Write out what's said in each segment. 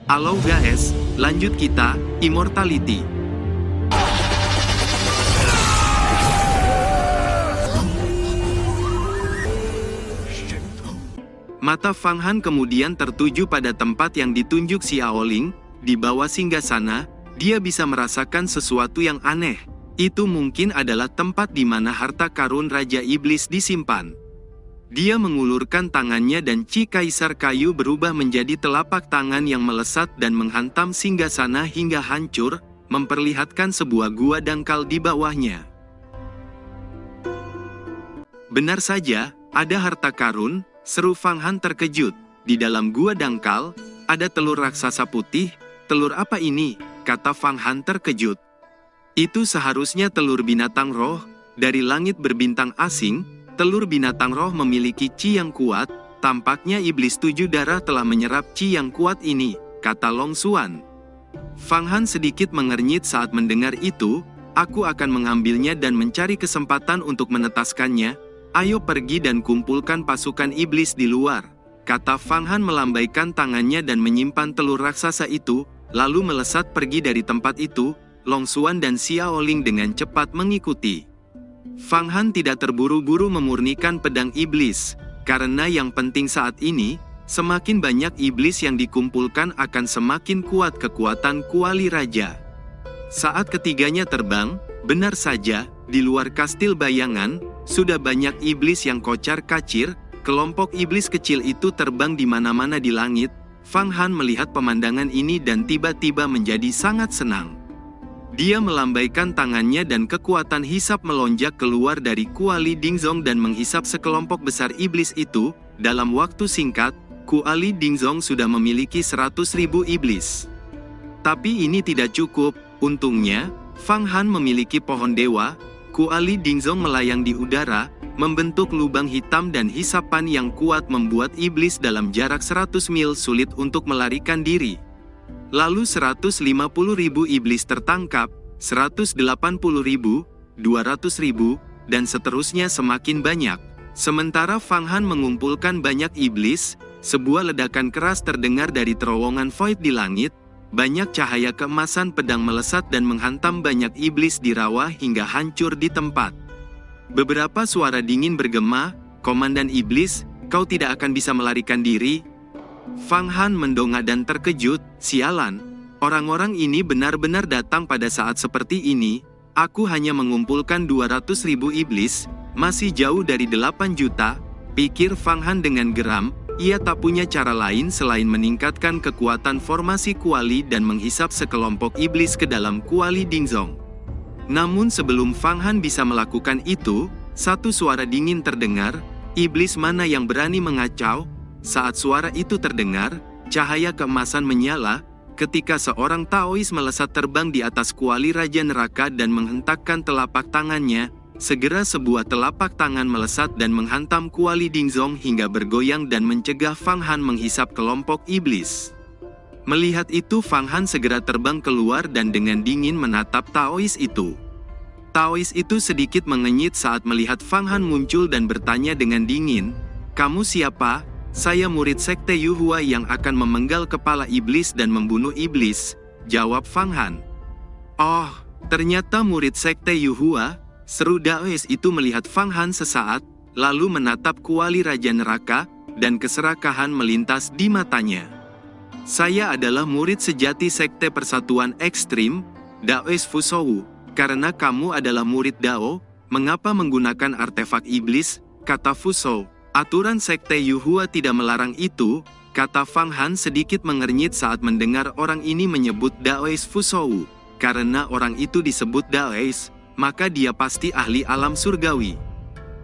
Halo guys, lanjut kita, Immortality. Mata Fang Han kemudian tertuju pada tempat yang ditunjuk Xiao Ling. Di bawah singgasana, dia bisa merasakan sesuatu yang aneh. Itu mungkin adalah tempat di mana harta karun Raja Iblis disimpan. Dia mengulurkan tangannya dan Chi Kaisar Kayu berubah menjadi telapak tangan yang melesat dan menghantam singgasana hingga hancur, memperlihatkan sebuah gua dangkal di bawahnya. Benar saja, ada harta karun, seru Fang Han terkejut. Di dalam gua dangkal, ada telur raksasa putih. Telur apa ini? Kata Fang Han terkejut. Itu seharusnya telur binatang roh, dari langit berbintang asing. Telur binatang roh memiliki Chi yang kuat, tampaknya iblis 7 darah telah menyerap Chi yang kuat ini, kata Long Xuan. Fang Han sedikit mengernyit saat mendengar itu. Aku akan mengambilnya dan mencari kesempatan untuk menetaskannya. Ayo pergi dan kumpulkan pasukan iblis di luar, kata Fang Han melambaikan tangannya dan menyimpan telur raksasa itu, lalu melesat pergi dari tempat itu. Long Xuan dan Xiao Ling dengan cepat mengikuti. Fang Han tidak terburu-buru memurnikan pedang iblis, karena yang penting saat ini, semakin banyak iblis yang dikumpulkan akan semakin kuat kekuatan kuali raja. Saat ketiganya terbang, benar saja, di luar kastil bayangan, sudah banyak iblis yang kocar-kacir. Kelompok iblis kecil itu terbang di mana-mana di langit. Fang Han melihat pemandangan ini dan tiba-tiba menjadi sangat senang. Dia melambaikan tangannya dan kekuatan hisap melonjak keluar dari kuali Dingzong dan menghisap sekelompok besar iblis itu. Dalam waktu singkat, kuali Dingzong sudah memiliki 100.000 iblis. Tapi ini tidak cukup. Untungnya, Fang Han memiliki pohon dewa. Kuali Dingzong melayang di udara, membentuk lubang hitam dan hisapan yang kuat membuat iblis dalam jarak 100 mil sulit untuk melarikan diri. Lalu 150.000 iblis tertangkap, 180.000, 200.000, dan seterusnya semakin banyak. Sementara Fang Han mengumpulkan banyak iblis, sebuah ledakan keras terdengar dari terowongan void di langit. Banyak cahaya keemasan pedang melesat dan menghantam banyak iblis di rawa hingga hancur di tempat. Beberapa suara dingin bergema, "Komandan Iblis, kau tidak akan bisa melarikan diri." Fang Han mendongak dan terkejut. Sialan, orang-orang ini benar-benar datang pada saat seperti ini. Aku hanya mengumpulkan 200.000 iblis, masih jauh dari 8 juta, pikir Fang Han dengan geram. Ia tak punya cara lain selain meningkatkan kekuatan formasi kuali dan menghisap sekelompok iblis ke dalam kuali Dingzong. Namun sebelum Fang Han bisa melakukan itu, satu suara dingin terdengar. Iblis mana yang berani mengacau? Saat suara itu terdengar, cahaya keemasan menyala, ketika seorang Taois melesat terbang di atas kuali Raja Neraka dan menghentakkan telapak tangannya. Segera sebuah telapak tangan melesat dan menghantam kuali Dingzong hingga bergoyang dan mencegah Fang Han menghisap kelompok iblis. Melihat itu Fang Han segera terbang keluar dan dengan dingin menatap Taois itu. Taois itu sedikit mengenyit saat melihat Fang Han muncul dan bertanya dengan dingin, "Kamu siapa?" "Saya murid sekte Yuhua yang akan memenggal kepala iblis dan membunuh iblis," jawab Fang Han. "Oh, ternyata murid sekte Yuhua," seru Daois itu melihat Fang Han sesaat, lalu menatap kuali Raja Neraka, dan keserakahan melintas di matanya. "Saya adalah murid sejati sekte Persatuan Ekstrim, Daois Fusou. Karena kamu adalah murid Dao, mengapa menggunakan artefak iblis?" kata Fusou. "Aturan sekte Yuhua tidak melarang itu," kata Fang Han sedikit mengernyit saat mendengar orang ini menyebut Daois Fusou. Karena orang itu disebut Daois, maka dia pasti ahli alam surgawi.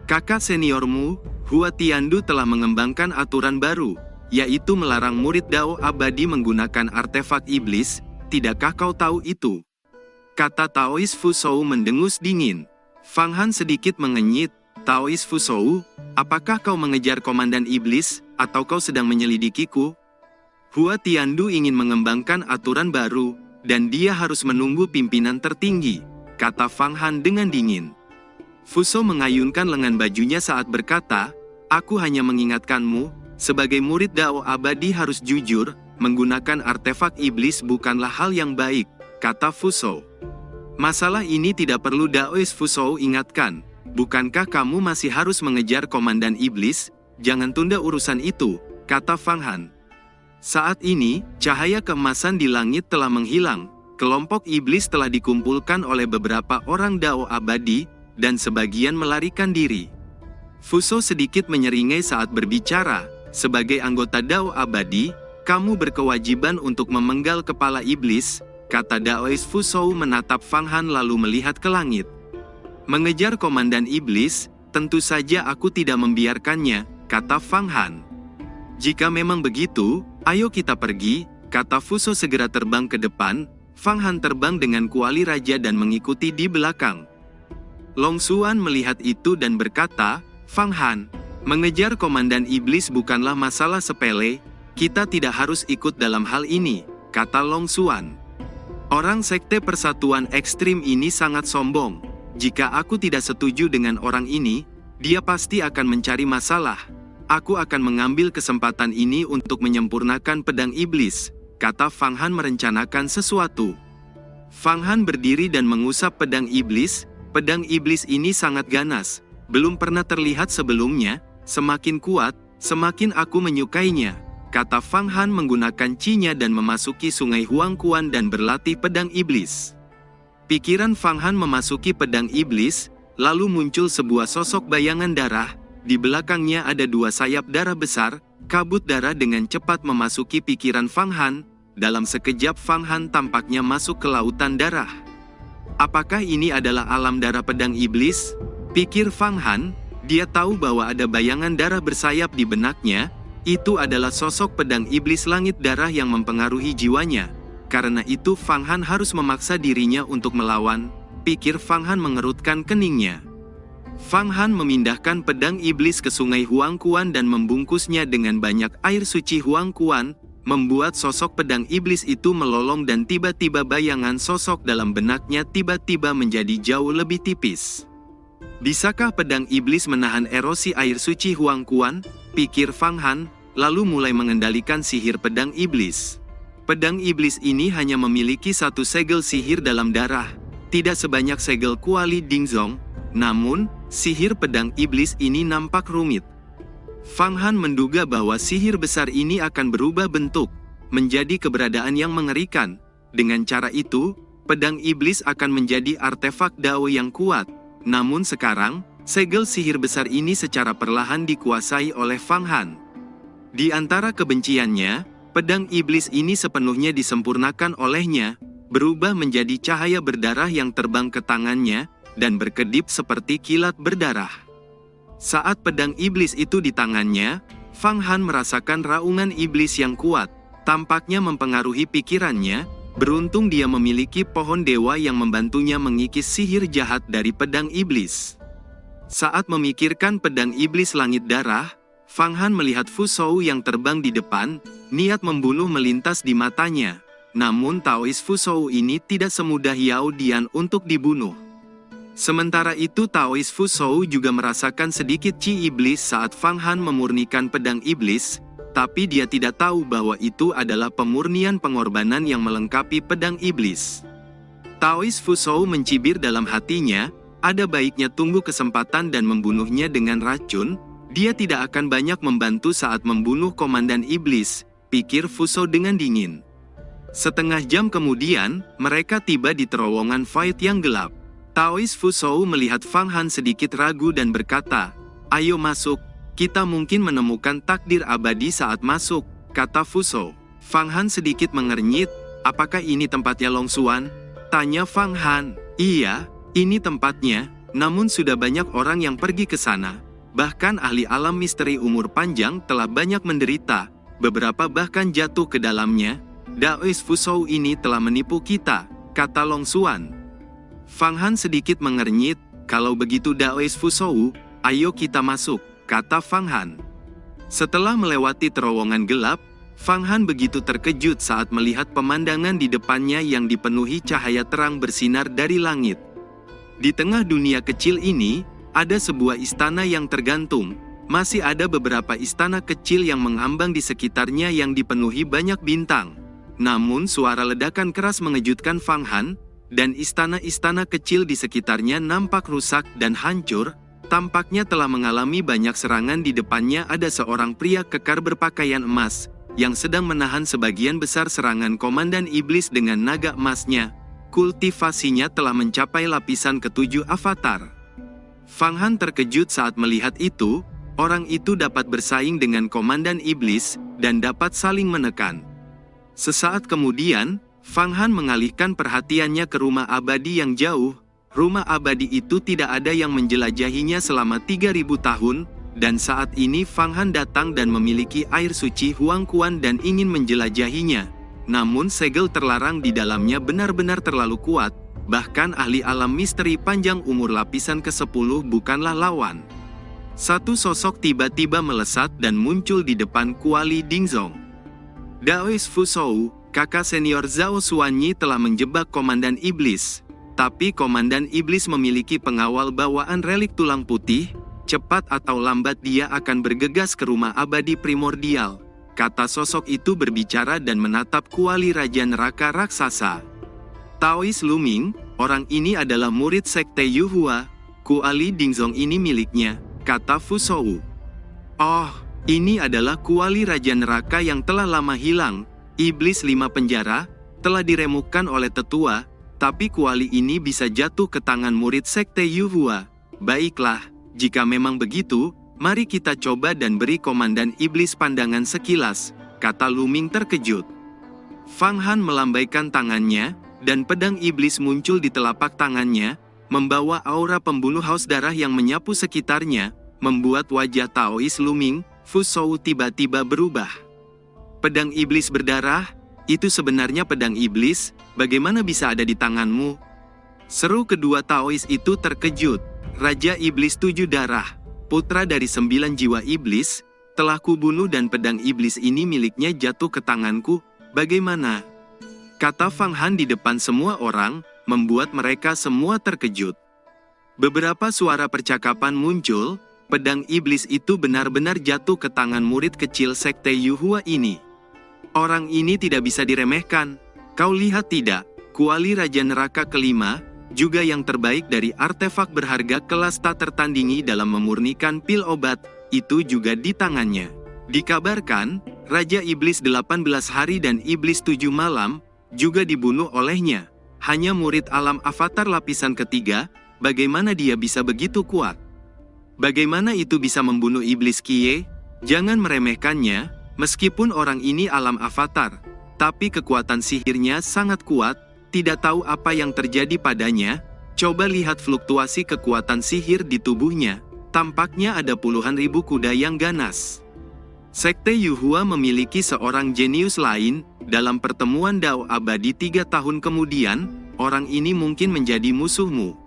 "Kakak seniormu, Hua Tiandu telah mengembangkan aturan baru, yaitu melarang murid Dao abadi menggunakan artefak iblis. Tidakkah kau tahu itu?" kata Taois Fusou mendengus dingin. Fang Han sedikit mengenyit. "Taois Fusou, apakah kau mengejar komandan iblis, atau kau sedang menyelidikiku?" Hua Tiandu ingin mengembangkan aturan baru, dan dia harus menunggu pimpinan tertinggi, kata Fang Han dengan dingin. Fusou mengayunkan lengan bajunya saat berkata, "Aku hanya mengingatkanmu, sebagai murid Dao abadi harus jujur, menggunakan artefak iblis bukanlah hal yang baik, kata Fuzhou. Masalah ini tidak perlu Daoist Fuzhou ingatkan. Bukankah kamu masih harus mengejar komandan iblis? Jangan tunda urusan itu, kata Fang Han. Saat ini, cahaya keemasan di langit telah menghilang. Kelompok iblis telah dikumpulkan oleh beberapa orang Dao abadi, dan sebagian melarikan diri. Fuzhou sedikit menyeringai saat berbicara. Sebagai anggota Dao abadi, kamu berkewajiban untuk memenggal kepala iblis, kata Daoist Fuzhou menatap Fang Han lalu melihat ke langit. Mengejar komandan iblis, tentu saja aku tidak membiarkannya, kata Fang Han. Jika memang begitu, ayo kita pergi, kata Fuzhou segera terbang ke depan. Fang Han terbang dengan kuali raja dan mengikuti di belakang. Long Xuan melihat itu dan berkata, Fang Han, mengejar komandan iblis bukanlah masalah sepele, kita tidak harus ikut dalam hal ini, kata Long Xuan. Orang sekte persatuan ekstrim ini sangat sombong. Jika aku tidak setuju dengan orang ini, dia pasti akan mencari masalah. Aku akan mengambil kesempatan ini untuk menyempurnakan pedang iblis, kata Fang Han merencanakan sesuatu. Fang Han berdiri dan mengusap pedang iblis. Pedang iblis ini sangat ganas, belum pernah terlihat sebelumnya, semakin kuat, semakin aku menyukainya, kata Fang Han menggunakan Qi-nya dan memasuki sungai Huangquan dan berlatih pedang iblis. Pikiran Fang Han memasuki pedang iblis, lalu muncul sebuah sosok bayangan darah, di belakangnya ada dua sayap darah besar, kabut darah dengan cepat memasuki pikiran Fang Han. Dalam sekejap Fang Han tampaknya masuk ke lautan darah. Apakah ini adalah alam darah pedang iblis? Pikir Fang Han, dia tahu bahwa ada bayangan darah bersayap di benaknya, itu adalah sosok pedang iblis langit darah yang mempengaruhi jiwanya. Karena itu Fang Han harus memaksa dirinya untuk melawan, pikir Fang Han mengerutkan keningnya. Fang Han memindahkan pedang iblis ke sungai Huangquan dan membungkusnya dengan banyak air suci Huangquan, membuat sosok pedang iblis itu melolong dan tiba-tiba bayangan sosok dalam benaknya tiba-tiba menjadi jauh lebih tipis. Bisakah pedang iblis menahan erosi air suci Huangquan? Pikir Fang Han, lalu mulai mengendalikan sihir pedang iblis. Pedang iblis ini hanya memiliki satu segel sihir dalam darah, tidak sebanyak segel kuali Dingzong, namun, sihir pedang iblis ini nampak rumit. Fang Han menduga bahwa sihir besar ini akan berubah bentuk, menjadi keberadaan yang mengerikan. Dengan cara itu, pedang iblis akan menjadi artefak Dao yang kuat. Namun sekarang, segel sihir besar ini secara perlahan dikuasai oleh Fang Han. Di antara kebenciannya, pedang iblis ini sepenuhnya disempurnakan olehnya, berubah menjadi cahaya berdarah yang terbang ke tangannya, dan berkedip seperti kilat berdarah. Saat pedang iblis itu di tangannya, Fang Han merasakan raungan iblis yang kuat, tampaknya mempengaruhi pikirannya. Beruntung dia memiliki pohon dewa yang membantunya mengikis sihir jahat dari pedang iblis. Saat memikirkan pedang iblis langit darah, Fang Han melihat Fuzhou yang terbang di depan, niat membunuh melintas di matanya. Namun Taoist Fuzhou ini tidak semudah Yao Dian untuk dibunuh. Sementara itu Taoist Fuzhou juga merasakan sedikit Qi iblis saat Fang Han memurnikan pedang iblis, tapi dia tidak tahu bahwa itu adalah pemurnian pengorbanan yang melengkapi pedang iblis. Taoist Fuzhou mencibir dalam hatinya, ada baiknya tunggu kesempatan dan membunuhnya dengan racun, dia tidak akan banyak membantu saat membunuh komandan iblis, pikir Fuzhou dengan dingin. Setengah jam kemudian, mereka tiba di terowongan Void yang gelap. Taoist Fuzhou melihat Fang Han sedikit ragu dan berkata, ayo masuk, kita mungkin menemukan takdir abadi saat masuk, kata Fuzhou. Fang Han sedikit mengernyit, apakah ini tempatnya Long Xuan? Tanya Fang Han. Iya, ini tempatnya, namun sudah banyak orang yang pergi ke sana. Bahkan ahli alam misteri umur panjang telah banyak menderita, beberapa bahkan jatuh ke dalamnya. Daoist Fuzhou ini telah menipu kita, kata Long Xuan. Fang Han sedikit mengernyit, kalau begitu Daoist Fuzhou, ayo kita masuk, kata Fang Han. Setelah melewati terowongan gelap, Fang Han begitu terkejut saat melihat pemandangan di depannya yang dipenuhi cahaya terang bersinar dari langit. Di tengah dunia kecil ini, ada sebuah istana yang tergantung. Masih ada beberapa istana kecil yang mengambang di sekitarnya yang dipenuhi banyak bintang. Namun suara ledakan keras mengejutkan Fang Han, dan istana-istana kecil di sekitarnya nampak rusak dan hancur. Tampaknya telah mengalami banyak serangan. Di depannya ada seorang pria kekar berpakaian emas, yang sedang menahan sebagian besar serangan Komandan Iblis dengan naga emasnya. Kultivasinya telah mencapai lapisan ke-7 avatar. Fang Han terkejut saat melihat itu. Orang itu dapat bersaing dengan Komandan Iblis, dan dapat saling menekan. Sesaat kemudian, Fang Han mengalihkan perhatiannya ke rumah abadi yang jauh. Rumah abadi itu tidak ada yang menjelajahinya selama 3000 tahun, dan saat ini Fang Han datang dan memiliki air suci Huang Kuan dan ingin menjelajahinya. Namun segel terlarang di dalamnya benar-benar terlalu kuat, bahkan ahli alam misteri panjang umur lapisan ke-10 bukanlah lawan. Satu sosok tiba-tiba melesat dan muncul di depan Kuali Dingzong. Daois Fusou, kakak senior Zhao Xuanyi telah menjebak Komandan Iblis. Tapi Komandan Iblis memiliki pengawal bawaan relik tulang putih, cepat atau lambat dia akan bergegas ke rumah abadi primordial. Kata sosok itu berbicara dan menatap Kuali Raja Neraka Raksasa. Taois Luming, orang ini adalah murid sekte Yuhua. Kuali Dingzong ini miliknya, kata Fusou. Oh, ini adalah Kuali Raja Neraka yang telah lama hilang. Iblis 5 penjara, telah diremukkan oleh tetua. Tapi kuali ini bisa jatuh ke tangan murid sekte Yuhua. Baiklah, jika memang begitu, mari kita coba dan beri Komandan Iblis pandangan sekilas, kata Luming terkejut. Fang Han melambaikan tangannya, dan pedang iblis muncul di telapak tangannya, membawa aura pembunuh haus darah yang menyapu sekitarnya, membuat wajah Taois Luming, Fusou tiba-tiba berubah. Pedang iblis berdarah? Itu sebenarnya pedang iblis, bagaimana bisa ada di tanganmu? Seru kedua Taois itu terkejut. Raja Iblis 7 darah, putra dari 9 jiwa iblis, telah kubunuh dan pedang iblis ini miliknya jatuh ke tanganku, bagaimana? Kata Fang Han di depan semua orang, membuat mereka semua terkejut. Beberapa suara percakapan muncul, pedang iblis itu benar-benar jatuh ke tangan murid kecil sekte Yuhua ini. Orang ini tidak bisa diremehkan. Kau lihat tidak, kuali Raja Neraka kelima, juga yang terbaik dari artefak berharga kelas tak tertandingi dalam memurnikan pil obat, itu juga di tangannya. Dikabarkan, Raja Iblis 18 hari dan Iblis 7 malam, juga dibunuh olehnya. Hanya murid alam avatar lapisan ketiga, bagaimana dia bisa begitu kuat? Bagaimana itu bisa membunuh Iblis Kie? Jangan meremehkannya. Meskipun orang ini alam avatar, tapi kekuatan sihirnya sangat kuat, tidak tahu apa yang terjadi padanya. Coba lihat fluktuasi kekuatan sihir di tubuhnya, tampaknya ada puluhan ribu kuda yang ganas. Sekte Yuhua memiliki seorang jenius lain, dalam pertemuan Dao abadi 3 tahun kemudian, orang ini mungkin menjadi musuhmu.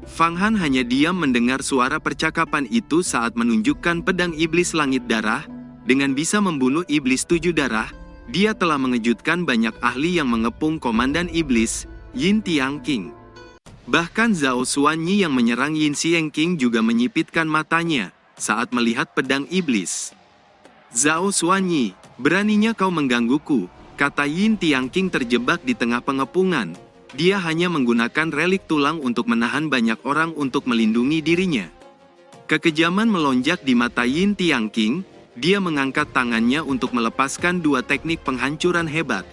Fang Han hanya diam mendengar suara percakapan itu saat menunjukkan pedang iblis langit darah. Dengan bisa membunuh iblis 7 darah, dia telah mengejutkan banyak ahli yang mengepung Komandan Iblis, Yin Tiangqing. Bahkan Zhao Xuanyi yang menyerang Yin Xiangqing juga menyipitkan matanya saat melihat pedang iblis. Zhao Xuanyi, beraninya kau menggangguku, kata Yin Tiangqing terjebak di tengah pengepungan. Dia hanya menggunakan relik tulang untuk menahan banyak orang untuk melindungi dirinya. Kekejaman melonjak di mata Yin Tiangqing. Dia mengangkat tangannya untuk melepaskan 2 teknik penghancuran hebat.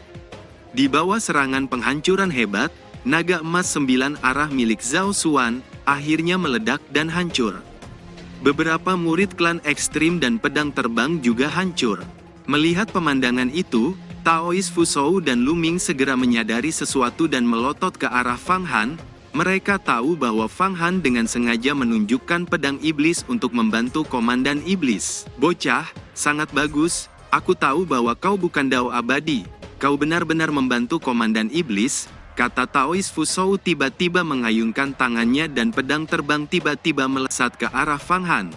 Di bawah serangan penghancuran hebat, naga emas 9 arah milik Zhao Xuan akhirnya meledak dan hancur. Beberapa murid klan ekstrim dan pedang terbang juga hancur. Melihat pemandangan itu, Taois Fusou dan Luming segera menyadari sesuatu dan melotot ke arah Fang Han. Mereka tahu bahwa Fang Han dengan sengaja menunjukkan pedang iblis untuk membantu Komandan Iblis. Bocah, sangat bagus, aku tahu bahwa kau bukan Dao abadi, kau benar-benar membantu Komandan Iblis, kata Taois Fusou tiba-tiba mengayunkan tangannya dan pedang terbang tiba-tiba melesat ke arah Fang Han.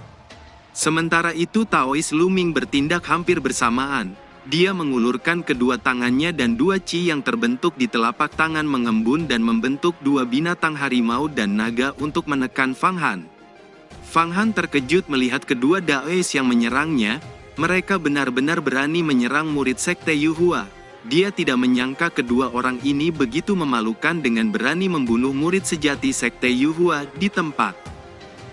Sementara itu Taois Luming bertindak hampir bersamaan. Dia mengulurkan kedua tangannya dan 2 chi yang terbentuk di telapak tangan mengembun dan membentuk 2 binatang harimau dan naga untuk menekan Fang Han. Fang Han terkejut melihat kedua Daois yang menyerangnya. Mereka benar-benar berani menyerang murid Sekte Yuhua. Dia tidak menyangka kedua orang ini begitu memalukan dengan berani membunuh murid sejati Sekte Yuhua di tempat.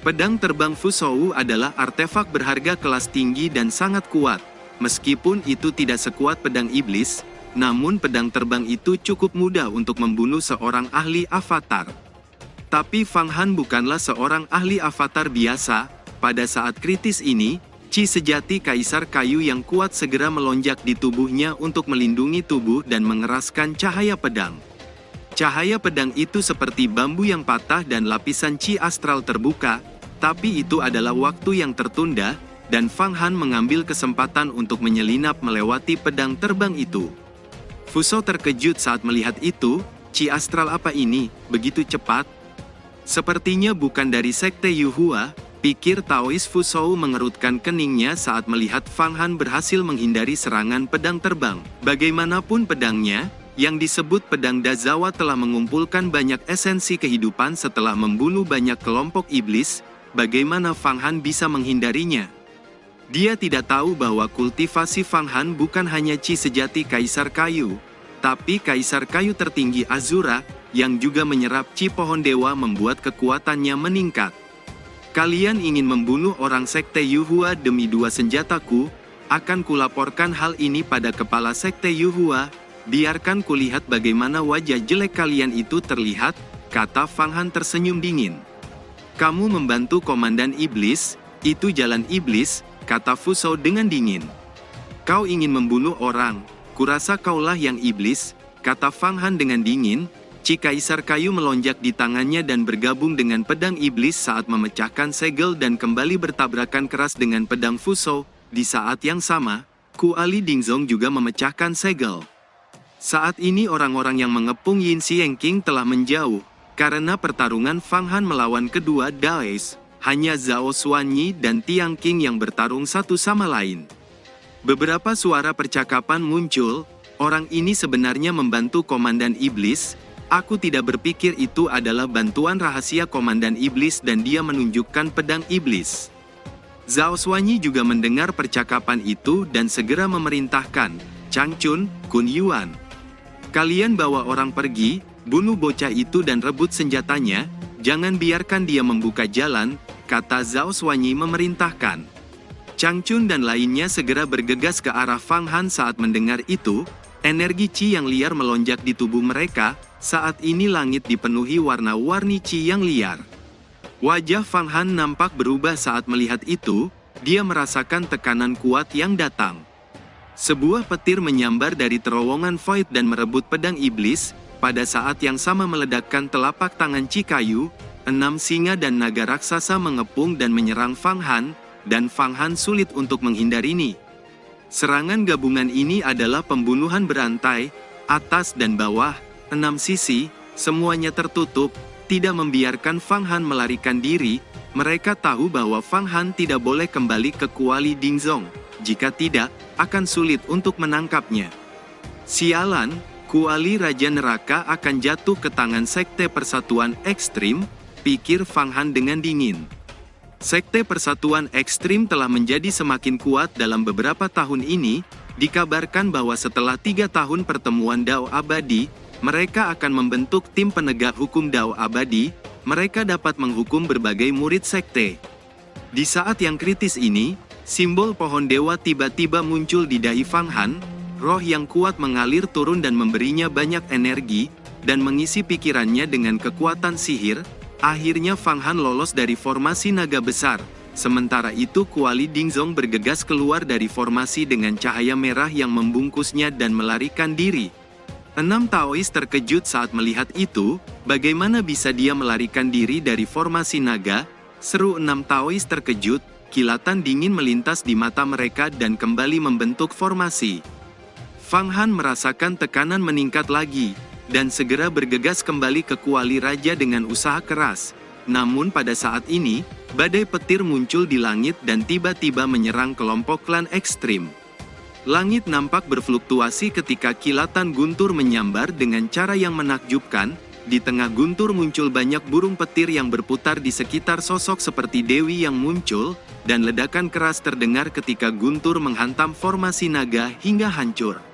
Pedang terbang Fusou adalah artefak berharga kelas tinggi dan sangat kuat. Meskipun itu tidak sekuat pedang iblis, namun pedang terbang itu cukup mudah untuk membunuh seorang ahli avatar. Tapi Fang Han bukanlah seorang ahli avatar biasa. Pada saat kritis ini, Chi sejati Kaisar Kayu yang kuat segera melonjak di tubuhnya untuk melindungi tubuh dan mengeraskan cahaya pedang. Cahaya pedang itu seperti bambu yang patah dan lapisan Chi astral terbuka, tapi itu adalah waktu yang tertunda, dan Fang Han mengambil kesempatan untuk menyelinap melewati pedang terbang itu. Fusou terkejut saat melihat itu. Chi astral apa ini, begitu cepat? Sepertinya bukan dari Sekte Yuhua, pikir Taois. Fusou mengerutkan keningnya saat melihat Fang Han berhasil menghindari serangan pedang terbang. Bagaimanapun pedangnya, yang disebut pedang Dazawa telah mengumpulkan banyak esensi kehidupan setelah membunuh banyak kelompok iblis. Bagaimana Fang Han bisa menghindarinya? Dia tidak tahu bahwa kultivasi Fang Han bukan hanya Chi sejati Kaisar Kayu, tapi Kaisar Kayu tertinggi Azura, yang juga menyerap Chi pohon dewa membuat kekuatannya meningkat. Kalian ingin membunuh orang Sekte Yuhua demi 2 senjataku, akan kulaporkan hal ini pada kepala Sekte Yuhua, biarkan kulihat bagaimana wajah jelek kalian itu terlihat, kata Fang Han tersenyum dingin. Kamu membantu Komandan Iblis, itu jalan iblis, kata Fusou dengan dingin. Kau ingin membunuh orang, kurasa kaulah yang iblis, kata Fang Han dengan dingin. Chi Kaisar Kayu melonjak di tangannya dan bergabung dengan pedang iblis saat memecahkan segel dan kembali bertabrakan keras dengan pedang Fusou. Di saat yang sama, Kuali Dingzong juga memecahkan segel. Saat ini orang-orang yang mengepung Yin Xiangqing telah menjauh. Karena pertarungan Fang Han melawan kedua Daois, hanya Zhao Xuanyi dan Tiang Qing yang bertarung satu sama lain. Beberapa suara percakapan muncul. Orang ini sebenarnya membantu Komandan Iblis. Aku tidak berpikir itu adalah bantuan rahasia Komandan Iblis dan dia menunjukkan pedang iblis. Zhao Xuanyi juga mendengar percakapan itu dan segera memerintahkan, Changchun, Kun Yuan. Kalian bawa orang pergi, bunuh bocah itu dan rebut senjatanya, jangan biarkan dia membuka jalan, kata Zhao Xuanyi memerintahkan. Changchun dan lainnya segera bergegas ke arah Fang Han saat mendengar itu. Energi Chi yang liar melonjak di tubuh mereka. Saat ini langit dipenuhi warna-warni Chi yang liar. Wajah Fang Han nampak berubah saat melihat itu. Dia merasakan tekanan kuat yang datang. Sebuah petir menyambar dari terowongan Void dan merebut pedang iblis. Pada saat yang sama meledakkan telapak tangan Chi kayu. 6 singa dan naga raksasa mengepung dan menyerang Fang Han. Dan Fang Han sulit untuk menghindarinya. Serangan gabungan ini adalah pembunuhan berantai, atas dan bawah, 6 sisi, semuanya tertutup, tidak membiarkan Fang Han melarikan diri. Mereka tahu bahwa Fang Han tidak boleh kembali ke Kuali Dingzong, jika tidak, akan sulit untuk menangkapnya. Sialan, Kuali Raja Neraka akan jatuh ke tangan Sekte Persatuan Ekstrim, pikir Fang Han dengan dingin. Sekte Persatuan Ekstrim telah menjadi semakin kuat dalam beberapa tahun ini. Dikabarkan bahwa setelah 3 tahun pertemuan Dao Abadi, mereka akan membentuk tim penegak hukum Dao Abadi. Mereka dapat menghukum berbagai murid sekte. Di saat yang kritis ini, simbol pohon dewa tiba-tiba muncul di dahi Fang Han. Roh yang kuat mengalir turun dan memberinya banyak energi, dan mengisi pikirannya dengan kekuatan sihir. Akhirnya Fang Han lolos dari formasi naga besar. Sementara itu Kuali Dingzong bergegas keluar dari formasi dengan cahaya merah yang membungkusnya dan melarikan diri. 6 Taois terkejut saat melihat itu. Bagaimana bisa dia melarikan diri dari formasi naga? Seru 6 Taois terkejut. Kilatan dingin melintas di mata mereka dan kembali membentuk formasi. Fang Han merasakan tekanan meningkat lagi, dan segera bergegas kembali ke Kuali Raja dengan usaha keras. Namun pada saat ini, badai petir muncul di langit dan tiba-tiba menyerang kelompok klan ekstrim. Langit nampak berfluktuasi ketika kilatan guntur menyambar dengan cara yang menakjubkan. di tengah guntur muncul banyak burung petir yang berputar di sekitar sosok seperti Dewi yang muncul, dan ledakan keras terdengar ketika guntur menghantam formasi naga hingga hancur.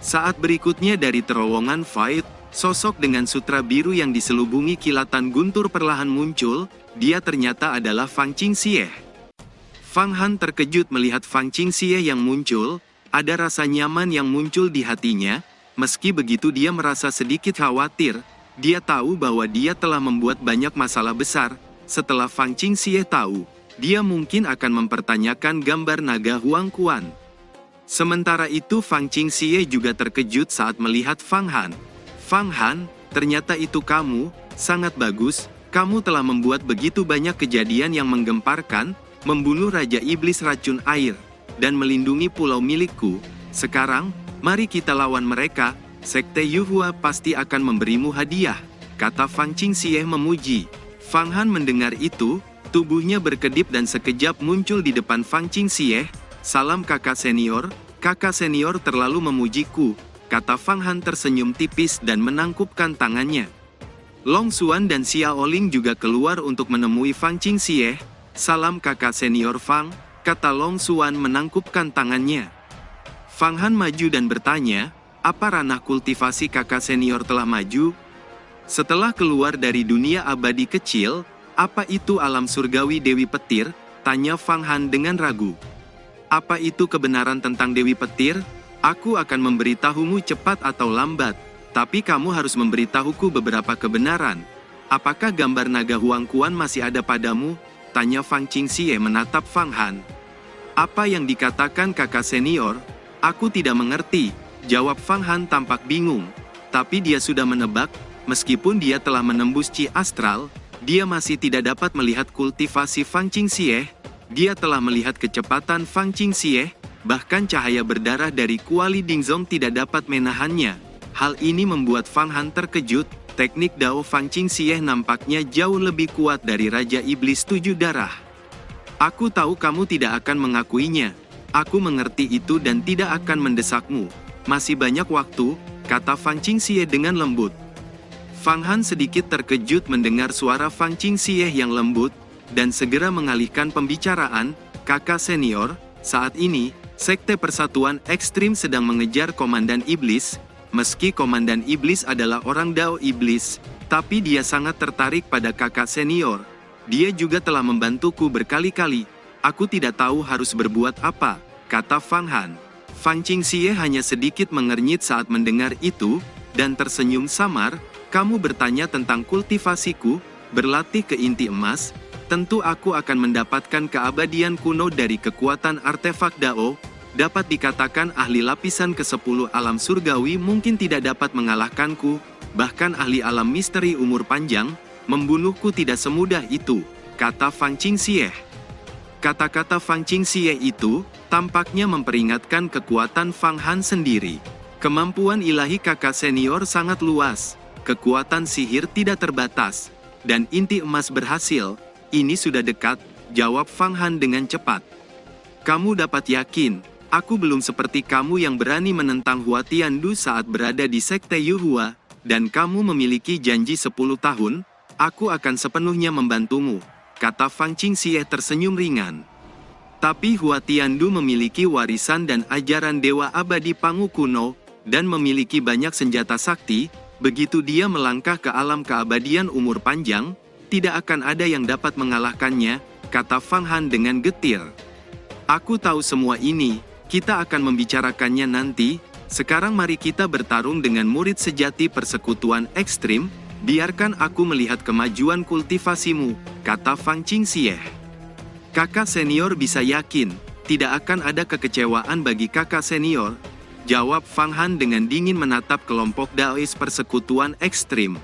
Saat berikutnya dari terowongan Void, sosok dengan sutra biru yang diselubungi kilatan guntur perlahan muncul, dia ternyata adalah Fang Qingxie. Fang Han terkejut melihat Fang Qingxie yang muncul, ada rasa nyaman yang muncul di hatinya, meski begitu dia merasa sedikit khawatir, dia tahu bahwa dia telah membuat banyak masalah besar. Setelah Fang Qingxie tahu, dia mungkin akan mempertanyakan gambar naga Huang Quan. Sementara itu Fang Qingxie juga terkejut saat melihat Fang Han. Fang Han, ternyata itu kamu, sangat bagus, kamu telah membuat begitu banyak kejadian yang menggemparkan, membunuh Raja Iblis Racun Air, dan melindungi pulau milikku. Sekarang, mari kita lawan mereka, Sekte Yuhua pasti akan memberimu hadiah, kata Fang Qingxie memuji. Fang Han mendengar itu, tubuhnya berkedip dan sekejap muncul di depan Fang Qingxie. Salam kakak senior terlalu memujiku, kata Fang Han tersenyum tipis dan menangkupkan tangannya. Long Xuan dan Xiao Ling juga keluar untuk menemui Fang Qingxie. Salam kakak senior Fang, kata Long Xuan menangkupkan tangannya. Fang Han maju dan bertanya, apa ranah kultivasi kakak senior telah maju? Setelah keluar dari dunia abadi kecil, apa itu alam surgawi Dewi Petir? Tanya Fang Han dengan ragu. Apa itu kebenaran tentang Dewi Petir? Aku akan memberitahumu cepat atau lambat, tapi kamu harus memberitahuku beberapa kebenaran. Apakah gambar naga Huang Quan masih ada padamu? Tanya Fang Qingxie menatap Fang Han. Apa yang dikatakan kakak senior? Aku tidak mengerti, jawab Fang Han tampak bingung. Tapi dia sudah menebak, meskipun dia telah menembus Qi Astral, dia masih tidak dapat melihat kultivasi Fang Qingxie. Dia telah melihat kecepatan Fang Qingxie, bahkan cahaya berdarah dari Kuali Dingzong tidak dapat menahannya. Hal ini membuat Fang Han terkejut. Teknik Dao Fang Qingxie nampaknya jauh lebih kuat dari Raja Iblis Tujuh Darah. Aku tahu kamu tidak akan mengakuinya. Aku mengerti itu dan tidak akan mendesakmu. Masih banyak waktu, kata Fang Qingxie dengan lembut. Fang Han sedikit terkejut mendengar suara Fang Qingxie yang lembut, dan segera mengalihkan pembicaraan, kakak senior, saat ini, Sekte Persatuan Ekstrim sedang mengejar Komandan Iblis. Meski Komandan Iblis adalah orang Dao Iblis, tapi dia sangat tertarik pada kakak senior. Dia juga telah membantuku berkali-kali. Aku tidak tahu harus berbuat apa, kata Fang Han. Fang Qingxie hanya sedikit mengernyit saat mendengar itu, dan tersenyum samar. Kamu bertanya tentang kultivasiku, berlatih ke inti emas, tentu aku akan mendapatkan keabadian kuno dari kekuatan artefak Dao. Dapat dikatakan ahli lapisan ke-10 alam surgawi mungkin tidak dapat mengalahkanku, bahkan ahli alam misteri umur panjang, membunuhku tidak semudah itu, kata Fang Qingxie. Kata-kata Fang Qingxie itu, tampaknya memperingatkan kekuatan Fang Han sendiri. Kemampuan ilahi kakak senior sangat luas, kekuatan sihir tidak terbatas, dan inti emas berhasil, ini sudah dekat, jawab Fang Han dengan cepat. Kamu dapat yakin, aku belum seperti kamu yang berani menentang Hua Tiandu saat berada di Sekte Yuhua, dan kamu memiliki janji 10 tahun, aku akan sepenuhnya membantumu, kata Fang Qingxie tersenyum ringan. Tapi Hua Tiandu memiliki warisan dan ajaran Dewa Abadi Pangu kuno, dan memiliki banyak senjata sakti, begitu dia melangkah ke alam keabadian umur panjang, tidak akan ada yang dapat mengalahkannya, kata Fang Han dengan getir. Aku tahu semua ini. Kita akan membicarakannya nanti, sekarang mari kita bertarung dengan murid sejati persekutuan ekstrim, biarkan aku melihat kemajuan kultivasimu, kata Fang Qingxie. Kakak senior bisa yakin, tidak akan ada kekecewaan bagi kakak senior, jawab Fang Han dengan dingin menatap kelompok Daois persekutuan ekstrim.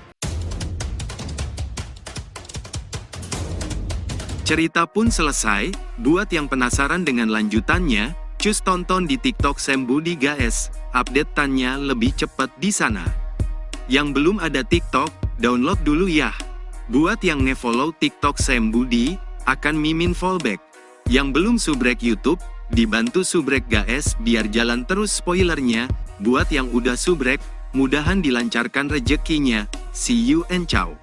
Cerita pun selesai, buat yang penasaran dengan lanjutannya, cus tonton di TikTok Sam Budi guys, update-annya lebih cepat di sana. Yang belum ada TikTok, download dulu ya. Buat yang nge-follow TikTok Sam Budi, akan mimin fallback. Yang belum subrek YouTube, dibantu subrek guys biar jalan terus spoilernya. Buat yang udah subrek, mudahan dilancarkan rezekinya. See you and ciao.